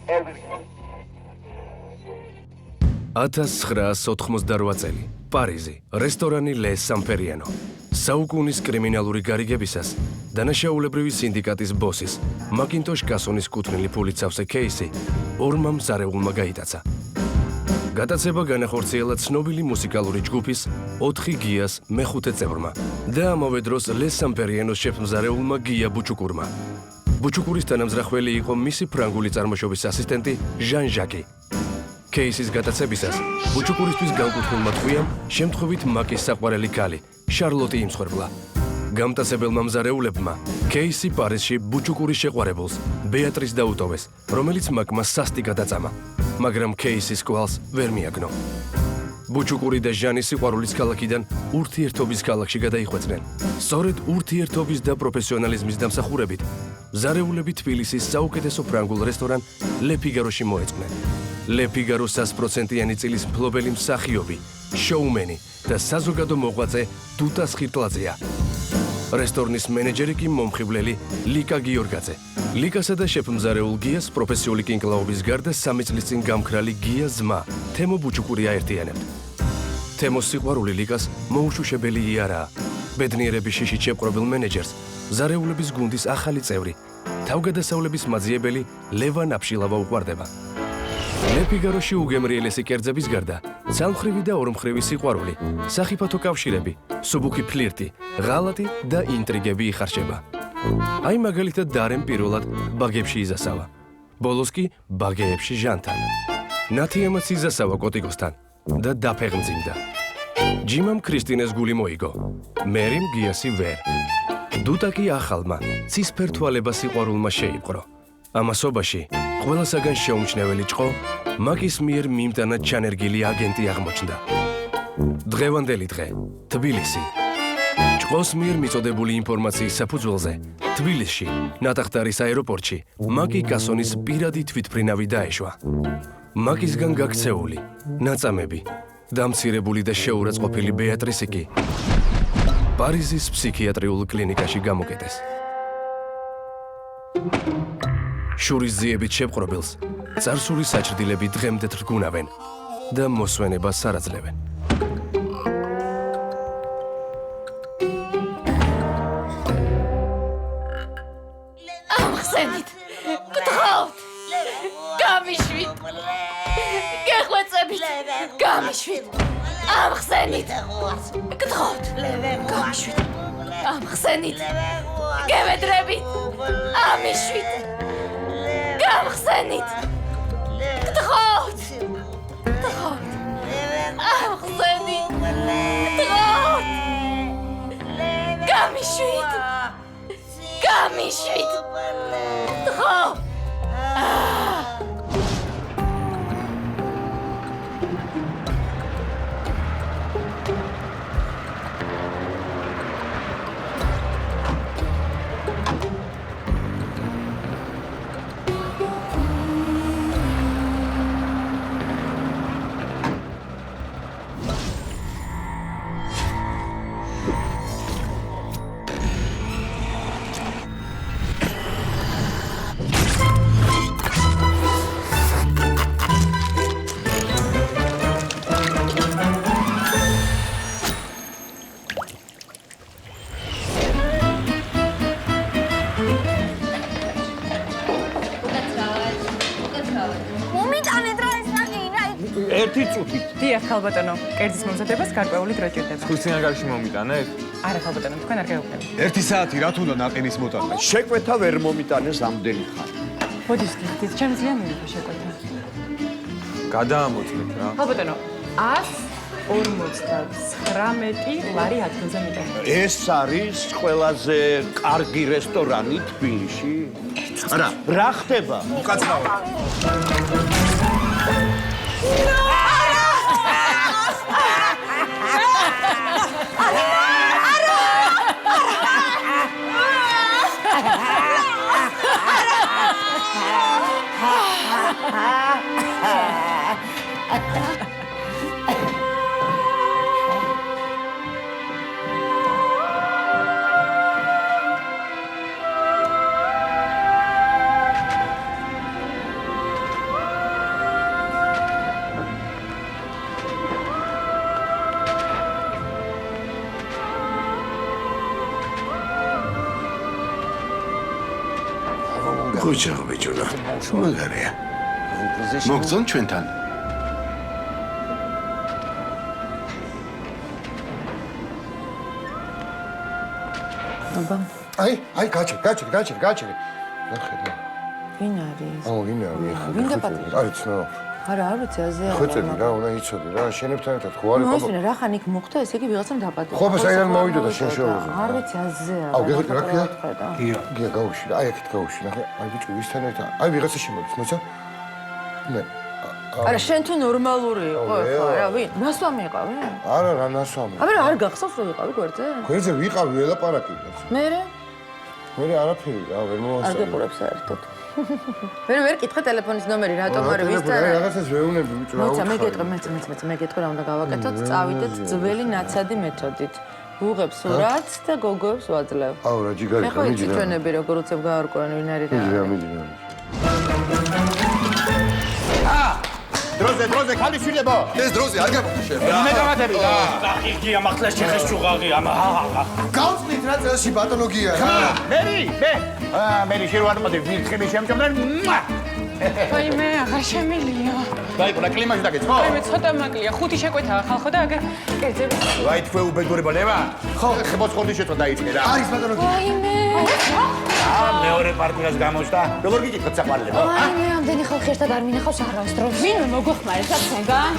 $1988 წელი. პარიზი, რესტორანი Le Samperiano. საუკუნის კრიმინალური გარიგებისას დანაშაულებრივი სინდიკატის ბოსის მაკინტოშ კასონის კუთვნილი ფულით სავსე кейსი ორმა მზარეულმა გაიტაცა. გადაცემა განახორციელა ცნობილი მუსიკალური ჯგუფის 4 გიას მეხუთე წევრმა და ამავე დროს Le Samperianos შეფმზარეულმა გია ბუჩუკურმა. ბუჩუკურის თანამზრახველი იყო მისი ფრანგული წარმოშობის ასისტენტი ჟან ჟაკი. кейსის გადაცებისას ბუჩუკურისთვის განკუთვნილმა ტყვიამ შემთხვევით მაკის საყვარელი ქალი შარლოტი იმსხვერპლა. გამტაცებელმა მზარეულებმა кейსი პარიზში ბუჩუკურის შეყვარებულს ბეატრის დაუტოვეს, რომელიც მაკმა სასტიკად აწამა, მაგრამ кейსის კვალს ვერ მიაგნო. ბუჩუკური და ჟანის სიყვარულის ქალაქიდან ურთიერთობის ქალაქში გადაიხვეწნენ. სწორედ ურთიერთობის და პროფესიონალიზმის დამსახურებით მზარეულები თბილისის საუკეთესო ფრანგულ რესტორან Le Figaro-ში მოეწყნენ. Le Figaro 100%-იანი წილის მფლობელი მსახიობი, შოუმენი და საზოგადო მოღვაწე დუტა სხირტლაძეა. რესტორნის მენეჯერი კი მომხიბვლელი ლიკა გიორგაძე. ლიკასა და შეფმზარეულ გიას პროფესიული კინკლაობის გარდა 3 წლის წინ გამქრალი გია ძმა, თემო ბუჩუკური აერთიანებთ. თემოს სიყვარული ლიკას მოუშუშებელი იარაა. ბედნიერების შიშით შეპყრობილ მენეჯერს მზარეულების გუნდის ახალი წევრი, თავგადასავლების მაძიებელი ლევან აფშილავა უყვარდება. Le Figaro-ში უგემრიელესი კერძების გარდა ცალმხრივი და ორმხრივი სიყვარული, სახიფათო კავშირები, სუბუქი ფლირტი, ღალატი და ინტრიგები იხარშება. აი მაგალითად დარემ პირველად ბაგებში იზასავა. ბოლოს კი ბაგეებში ჟანთან. ნათიემაც იზასავა კოტიკოსთან და დაფეღმძიმდა. ჯიმამ ქრისტინეს გული მოიგო. მერიმ გიასი ვერ. დუტა კი ახალმა, ცისფერ თვალებას სიყვარულმა შეიპყრო. ამასობაში ყველასაგან შეუმჩნეველი ჭყო მაკის მიერ მიმტანა ჩანერგილი აგენტი აღმოჩნდა. დღევანდელი დღე, თბილისი. ჭყოს მიერ მიწოდებული ინფორმაციის საფუძველზე, თბილისში, ნატახტარის აეროპორტში, მაკი კასონის პირადი თვითმფრინავი დაეშვა. მაკისგან გაქცეული, ნაწამები, დამცირებული და შეურაცხყოფილი ბეატრისი კი პარიზის ფსიქიატრიულ კლინიკაში გამოკეტეს. შურის ძიებით შეპყრობილს წარსული საჭრდილები დღემდე თრგუნავენ და მოსვენებას არაძლევენ. ამხსენით, გთხოვთ, გამიშვით, გეხვეწებით, გამიშვით, ამხსენით, გთხოვთ, გამიშვით, ამხსენით, გევედრებით, ამიშვით, გამხსენით, გთხოვთ, გთხოვთ, ამხსენით, გთხოვთ, გამიშვით, გამიშვით, გთხოვთ. ერთი წუთით. დიახ, ხალბატონო, კერძის მომზადებას გარკვეული დრო ჭირდება. ხუთწინაგარში მომიტანეთ? არა, ხალბატონო, თქვენ არ გეუბნებით. 1 საათი რა თუნდა ნაყინის მოტანა. შეკვეთა ვერ მომიტანეს ამდენი ხანი. ბოდის გიხდით, ჩემ ძლია მივიღე შეკვეთა. გადაამოწმეთ რა. ხალბატონო, 159 ლარი ადგილზე მიტანე. ეს არის ყველაზე კარგი რესტორანი თბილისში? არა, რა ხდება? უკაცრავად. ხუჭო ბიჭუნა. მაგარია. მოგწონ ჩვენთან. აი, გაჩერე. ნახე. ვინ არის? აუ, ვინ არის? ვინ დაპატიმრე? არ იცნობ. არა, არ ვიცი, აზია. ხვეწები რა, უნდა იცოდი რა, შენებთან ერთად ხო არის ნუ ისინი რა ხან იქ მოხდა, ესე იგი ვიღაცამ დაპატიმრა. ხო, ბას აიდან მოვიდოდა შენ შოუზე. არ ვიცი, აზია. აუ, გეხეთ რა ქია? გია გაუშვი, აი აქეთ გაუშვი, ნახე, აი ბიჭო, ვისთან ერთად? აი ვიღაცა შემოდის, მოიცა? მე არა, შენ თუ ნორმალური იყო ხა, რა ვინ? ნასვა მიყავი? არა, რა ნასვამი. აბა არ გახსოვს რომ ვიყავი გვერდზე? გვერდზე ვიყავი, ელაპარაკი. მე მე არაფერი რა, ვერ არ მოვასწავლე. გეყურებ საერთოდ. ვერ კითხე ტელეფონის ნომერი, რატომ არ ვისთან? აი რაღაცას ვეუნები ბიჭო, რა მოიცა, უთხარი. მე გეტყვი რა უნდა გავაკეთოთ, წავიდეთ ძველი ნაცადი მეთოდით. ვუღებ სურათს და გოგოებს ვაძლევ. აუ, რა ჯიგარი ეხლა იცი ჩვენები როგორ უცებ გაარკვევენ ვინ არის რა. მიდი. დროზე ქალიშვილებო. ეს დროზე არ გაგუხშე. მე გამატები და გია მართლა შეხეს ჩუღაღი ამა გავწნით რა წელში პათოლოგია რა. მერი შენ ვარ მოდი ვირთხები შემჭამდნენ. აი მე აღარ შემილია. დაიყვნა კლიმაში დაგეცხო. აი მე ცოტა მაკლია, ხუთი შეკვეთაა ხალხო და აგერ კერძები. ვაი თქვენ უბედურება ლევა? ხო, ხებოს ხორდი შეწყო დაიწყე რა. არის პათოლოგია. აი მე. მეორე პარტიას გამოჩნდა. როგორ გიგიქოთ საყვალებო? აი მე ამდენი ხალხი ერთად არ მინახავს არავს დროს. ვინ მოგვეხმარეთ აქ ჩვენგან?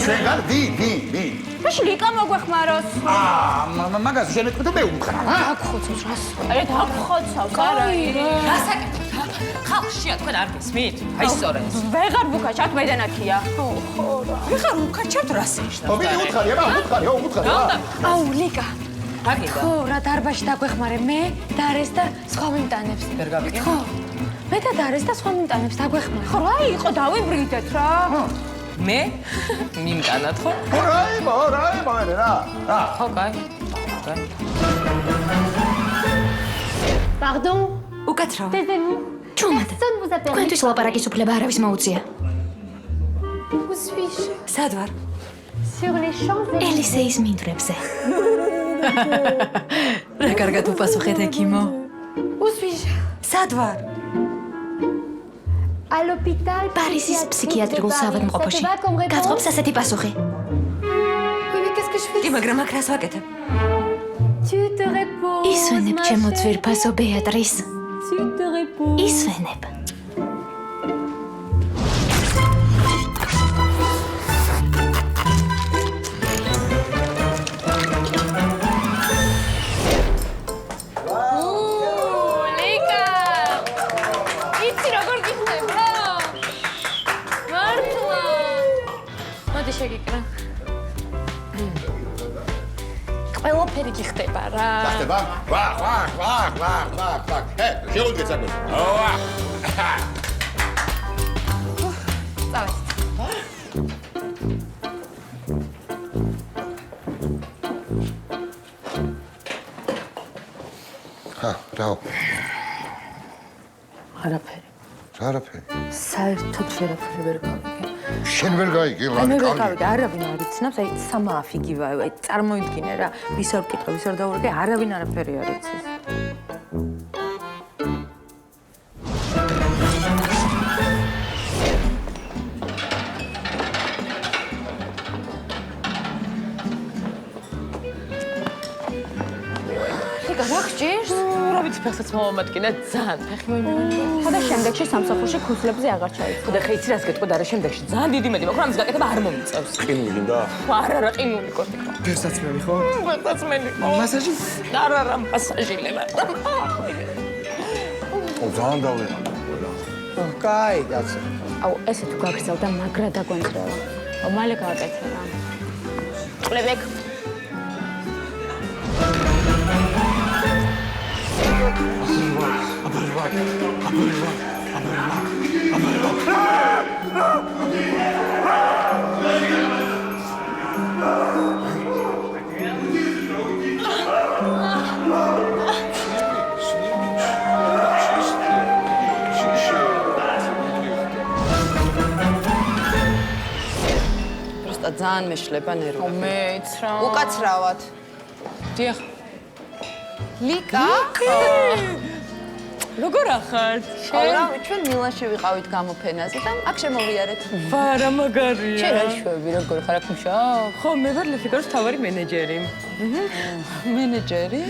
ჩვენგან ვინ? მაშინ ლიკა მოგვეხმაროს. მაგას შენ ეთქვი თუ მე უმხრა? აკხოცავს რას? აი დაგხოცავს, არა ირე. გასაკეთებ. ხალხშია თქვენ არ გესმით? აი სწორედ. ვეღარ ვუკაჩავთ მედანაკია. ვიღარ უკაჩავთ რას ნიშნავს? ვინ უთხარი? უთხარი. აუ ლიკა. აგიდა. ხო, რა დარბაში დაგვეხმარე მე, დარეს და სხვა მიმტანებს. ვერ გავიგე? ხო. მე და დარეს და სხვა მიმტანებს დაგვეხმარე. ხო რა იყო დავიბრიდეთ რა. მე მიმტანად ხო? რაიმე რა. ხო, კაი. Pardon? უკაცრავ. Taisez-vous. ჩუმად. Personne vous a permis. თქვენთვის ლაპარაკის უფლება არავის მოუწია. Où suis-je? სად ვარ? Sur les Champs-Élysées. ელისეის მინდვრებზე. რა კარგად უპასუხეთ ეკიმო. Où suis-je? სად ვარ? À l'hôpital. პარიზის ფსიქიატრიულ საავადმყოფოში. გაწყობს ასეთი პასუხი. Oui, mais qu'est-ce que je fais? კი, მაგრამ აქ რას ვაკეთებ? Tu te reposes. ისვენებ ჩემო ძვირფასო ბეატრის. Tu te reposes. ისვენებ. ლიკა! იცი როგორ გიხდება? მართლა. მოდი შეგიკრა. ყველაფერი გიხდება რა. ხდება? ვა. შეუდგეთ საქმეს. ოა. წავედი. რა. არაფერი. საერთოდ ვერაფერი ვერ გავიგე. შენ ვერ გაიგე აი მე ვერ გავიგე, არავინ არ იცნობს, აი სამააფიგივე, აი წარმოიდგინე რა, ვის არ ვკითხე, ვის არ დავურეკე, არავინ არაფერი არ იცის. ლიკა, რა გჭირს? რა ვიცი, ფეხსაც მომამატკინა, ძალიან ფეხი მოიმატკინა. ხოდა შემდეგში სამსახურში ქუსლებზე აღარ ჩაიქცე. ხოდა ხე იცი რას გეტყვი და რა შემდეგში ძალიან დიდი მეტი მაქვს, ამის გაკეთება არ მომიწევს. ყინული გინდა? არა, ყინული კოტიკა. გერსაცმელი ხო? გერსაცმელი ხო? მასაჟი? არა, მასაჟილება. ძალიან დავიღალე. კაი, კაცო. აუ, ესე თუ გაგრძელ და მაგრა დაგვენწრევა. აუ, მალე გააკეთე რა. ყლებეკ. პროსტა ძალიან მეშლება ნერვები. მეც რა. უკაცრავად. დიახ. ლიკა? როგორ ახართ? ყავრავი ჩვენ მილანში ვიყავით გამოფენაზე და აქ შემოვიარეთ. ვარა მაგარია. შენ რა შვები როგორ ხარ აქ მუშაობ? ხო, მე ვარ ლეფიგარის თავარი მენეჯერი. მენეჯერი?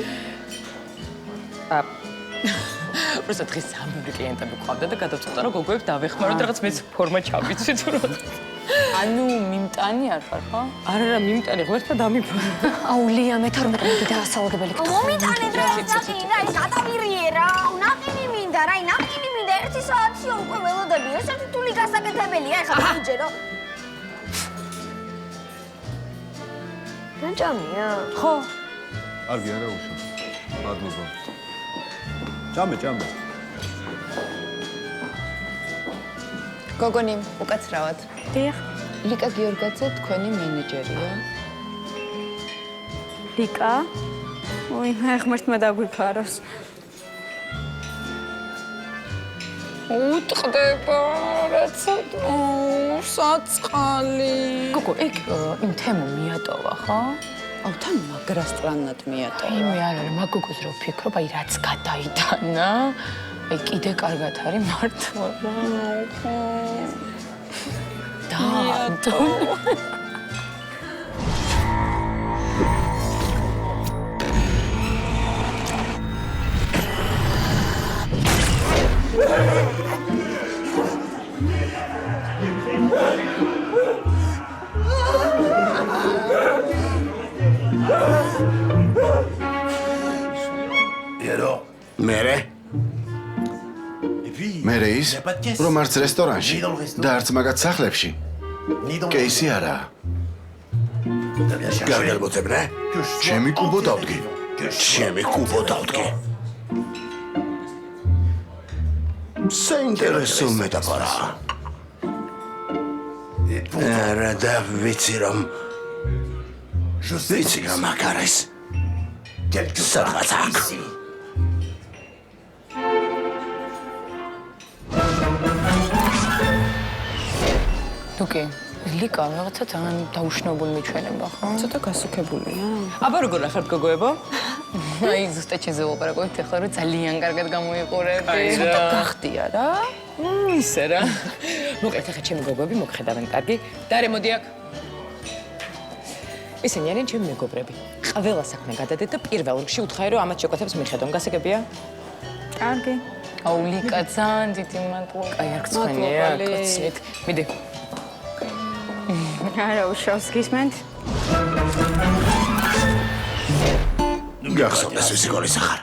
просто დღეს სამი კლიენტები გვყავდა და გადავწყვიტა რომ გოგოებს დავეხმაროთ რაღაც მეც ფორმა ჩავიცვით რომ ანუ მიმტანი არ ხარ, ხო? არა, მიმტანი ღმერთმა დამიფარა. აუ ლია მე 12 მეტი დაასალგებელი გქონდა. მომიტანე დროის რა გადავირიერა, ნაყინი მინდა, რა ნაყინი მინდა 1 საათია უკვე ველოდები, ესეთი თული გასაკეთებელია, ეხლა მიიჯერო. განჭამია? ხო. კარგი არა უშო. მადლობა. ჭამე. გოგონი, უკაცრავად. დიახ. ლიკა გიორგაძე თქვენი მენეჯერია. ლიკა? ой, ღმერთმა დაგვიფაროს. უტყდება რაცა საწყალი. გოგო, ეგ იმ თემო მიატოვა, ხო? აუ თან მაგრასტრანად მიატოვა. მე არ არის მაგოგოს რო ფიქრობ, აი რაც გადაიტანა, აი კიდე კარგად არის მართლა. და მერე ის რომ არც რესტორანში და არც მაგათ სახლებში კეისი არაა. გარგარ მოწებრე? ჩემი კუბო დავდგე. ჩემი კუბო დავდგე. საინტერესო მეტაფორაა. არა და ვიცი რომ აქ არის სადღაც აქ. თუკი ლიკა რაღაცა ძალიან დაუშნებული მიჩვენება, ხო? ცოტა გასუქებულია. აბა როგორ ახართ გოგოებო? აი ზუსტად შეზეულაპარაკობთ ახლა რომ ძალიან კარგად გამოიყურები. ცოტა გახდია რა. ისე რა. მოკლედ ახლა ჩემი გოგოები მოგხედავენ კარგი. და რე მოდი აქ. ისინი არიან ჩემი მეგობრები. ყველა საქმე გადადეთ და პირველ რიგში უთხარი რომ ამათ შეკვეთებს მიხედონ. გასაგებია? კარგი. აუ ლიკა ძალიან დიდი მადლობა. აი არ გწვენია, კაცნით. მიდი. არა უშავს გისმენთ? გახსოვდეს ვისი გოლის ახარ.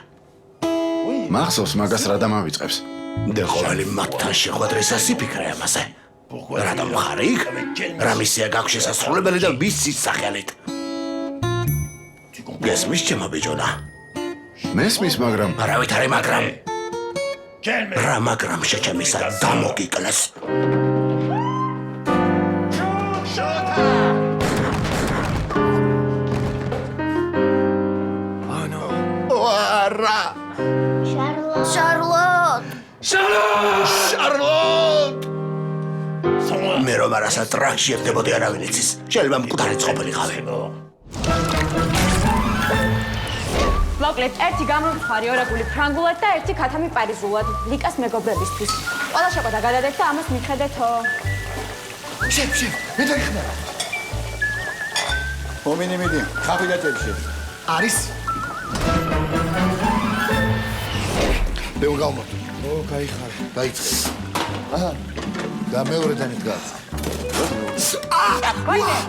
მახსოვს მაგას რა დამავიწყებს. და ყოველი მათთან შეხვედრისას იფიქრე ამაზე. რატომ ხარ იქ? რა მისია გაქვს შესასრულებელი და ვისის სახელით? გესმის ჩემო ბიჭონა? მესმის, მაგრამ არავით არის მაგრამ. რა მაგრამ შეჩემისა დამოგიკლეს. შარლოტ! მე რომ არასა ტრაქში ერთებოდი არავინ იცის. შეიძლება მკვდარი ცხობილიყავი. მოკლედ, ერთი გამომხარი ორაგული ფრანგულად და ერთი ქათამი პარიზულად. ლიკას მეგობრებისთვის. ყველა შეკვეთა გადადეთ და ამას მიხედეთო. შევ, მე დაგიხმარა. მომინიმიდი, ხაფი და ტებში. არის? მე ვგავმოთ. ო, кайხარ. დაიწყე. აჰა. და მეორედან იდგა.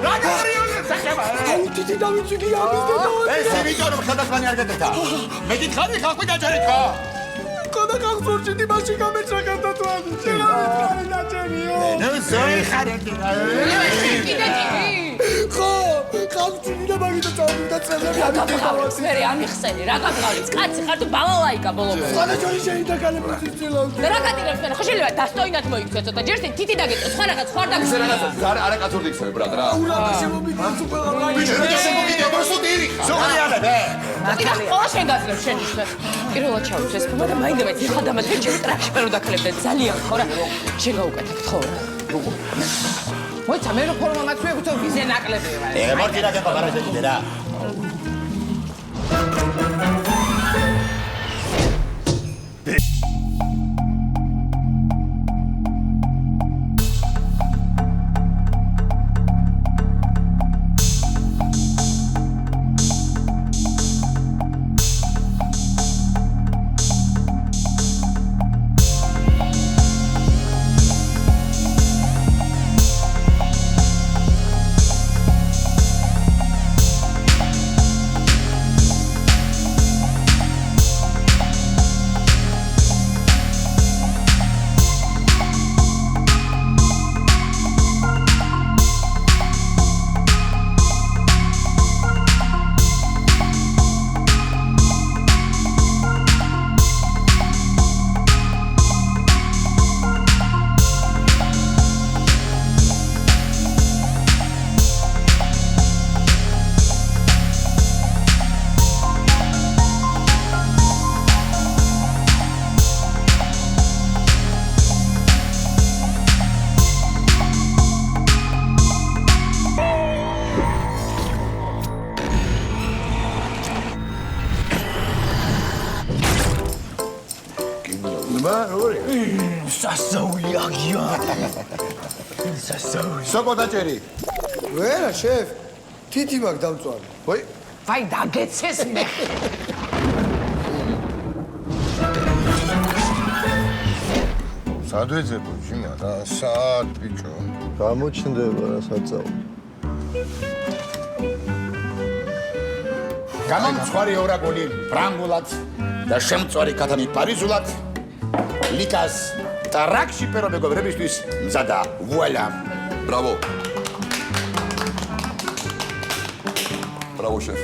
რა გორიოზე სახება? აუ, თითი დავიჭიდი ამის და ეს იმიტომ რომ ხადასხანი არ გეტეთა. მე გითხარი ხახვი დაჭერით ხა? კოდა გახსოვში დიმაში გამეჭრა გადათვალი. შენა ვიტყარი დაჭერიო. ნუ ზოი ხარ ერთი. ხო, ხავჭინი და მაგიტო წავიდა წელები ამიტევას. მე ამიხსენი, რა გაგყავით? კაცი ხარ თუ ბალალაიკა ბოლომდე. ხოდა ჯორი შეიძლება კალებრიცის წილავ. და რა გადირებს მე? ხო შეიძლება დასტოინად მოიქცეთ ცოტა. ჯერში თითი დაგეწო, სხვა რაღაც ხوار და რა არა კაცური იქცევ ბრატ რა. ურა შემომიდგა სუპერ რა. ბიჭო, რა შემოგიდია პროსტი ირიხა. ზოგადად არა ბე. მაგიდა ყველა შენ გაზრებს შენ ისმეს. პირველად ჩავიწეს ფომა და მაინდა ხადამად ჩემი ტრაქში პერო დაქლებდა ძალიან ხო რა. შენ გაუკეთებ ხო რა. მოიცა მე რო ფორმა მაქვე უცებ ვიზე ნაკლები ვარ. მორტი რა გეყო ბარაზეთი რა. სასწაული აღია. სოკო დაჭერი. ვერა, შეფ. თითი მაგ დამწვარი. ვაი, ვაი, დაგეცეს მე. სად ვეძებო ჯიმა რა, სად ბიჭო? გამოჩნდება რა საწაული. გამომცხვარი ორაკული ფრანგულად და შემწვარი ქათამი პარიზულად. ლიკას ტრაქში პერო მეგობრებისთვის მზადა. ვუალა. Bravo. Bravo, șef.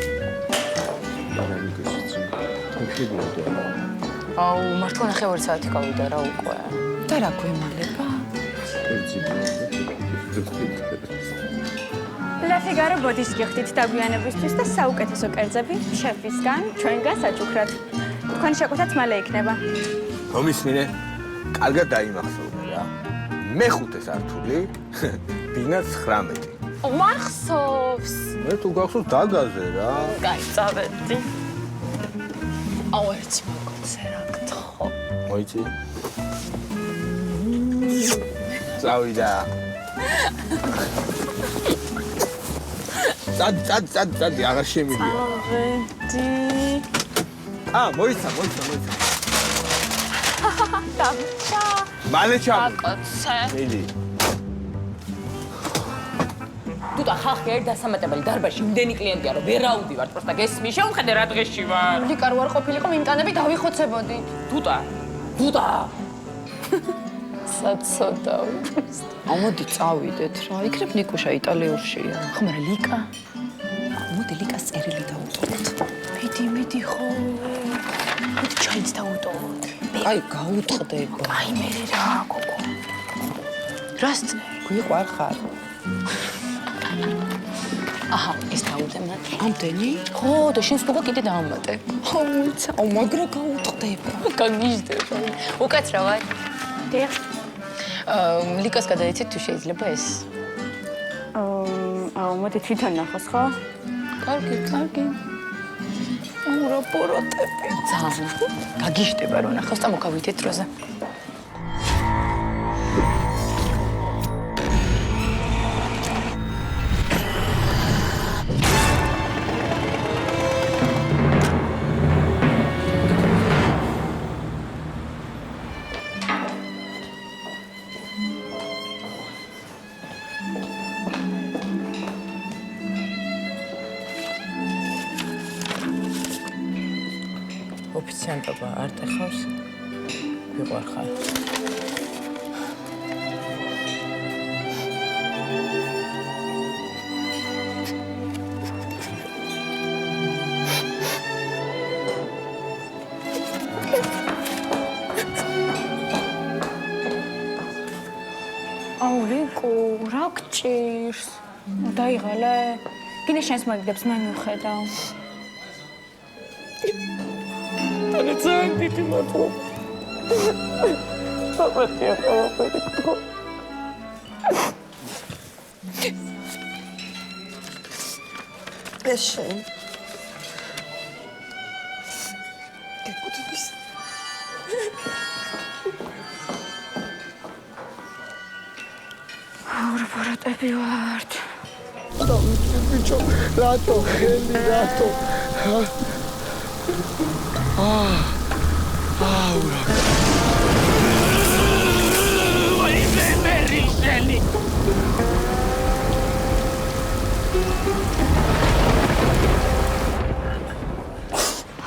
აუ, მართლა ნახევარი საათი გავიდა რა უკვე. და რა გვემალება? La Figaro ბოდის გიხდით დაგვიანებისთვის და საუკეთესო კერძები შეფისგან ჩვენგან საჩუქრად. თქვენი შეკვეთაც მალე იქნება. მომისმინე, კარგად დაიმახსოვრე რა. მეხუთე სართული, ბინა 19. მახსოვს. მე თუ გახსოვს დაგაზე რა. კაი, წავედი. აუ, ერთი მოგოце რა გთხოვ. მოიცი. წავიდა. წად აღარ შემიძლია. წავედი. მოიცა. დავჭა. მალე ჩავ. აკოცე. მიდი. თუთა ხალხი ერთ დასამატებელი დარბაზში იმდენი კლიენტია რომ ვერ აუდივარ, პროსტა გესმი, შეუხედე რა დღეში ვარ. ლიკარ ვარ ყოფილიყო მიმტანები დავიხოცებოდით. თუთა. საცოდავი. ამოდი წავიდეთ რა. იქნებ ნიკუშა იტალიურშია. ხო, მაგრამ ლიკა. მოდი ლიკას წერილი დაუტოვოთ. მიდი ხო. მოდი ჩაიც დაუტოვოთ. აი, გაუტყდება. აი მე რა, გოგო. რას გვიყვარ ხარ? აჰა, ეს დაუდემა. ამდენი? ხო, და შენს მოგა კიდე დაამატე. მოიცა, მაგრა გაუტყდება. გაგიჟდება. უკაცრავად. დიახ. ლიკას გადაიცით თუ შეიძლება ეს? მოდი თვითონ ნახოს, ხო? კარგი. რა პოროტები. ძალიან. გაგიჟდება რომ ნახოს და მოგავითეთ დროზე. ოფიციანტობა არ ტეხავს? ვიყვარ ხარ. აუ, ლიკო, რა გჭირს? დაიღალე. კიდე შენს მაგდებს მე მივხედავ. ძალიან დიდი მადლობა. საპატია ყველაფერი გთხოვ. ეს შენ. გეკუთვნის. აურა პოროტები ვართ. ბიჭო, რატო ხელი, რატო? აურა. აი მე რიშელი.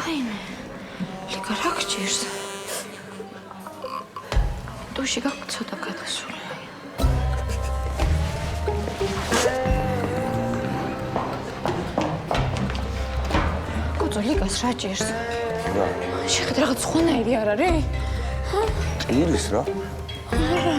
აიმე. ლიკა რა გჭირს? დუში გაგცოტა გადასული. კუცო ლიკას რა ჭირს? შეხედე რაღაც ხვანაირი არ არის? ჭირის რა? არა.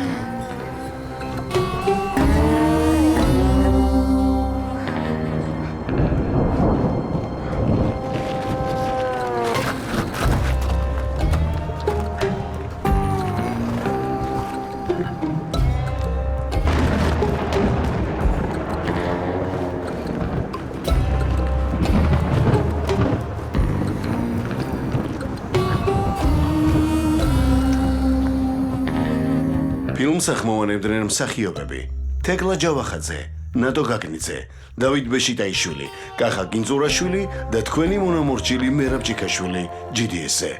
ფილმს ახმოვანებდნენ მსახიობები: თეკლა ჯავახაძე, ნატო გაგნიძე, დავით ბეშიტაიშვილი, კახა გინძურაშვილი და თქვენი მონამორჩილი მერაბ ჭიქაშვილი GDS-ზე.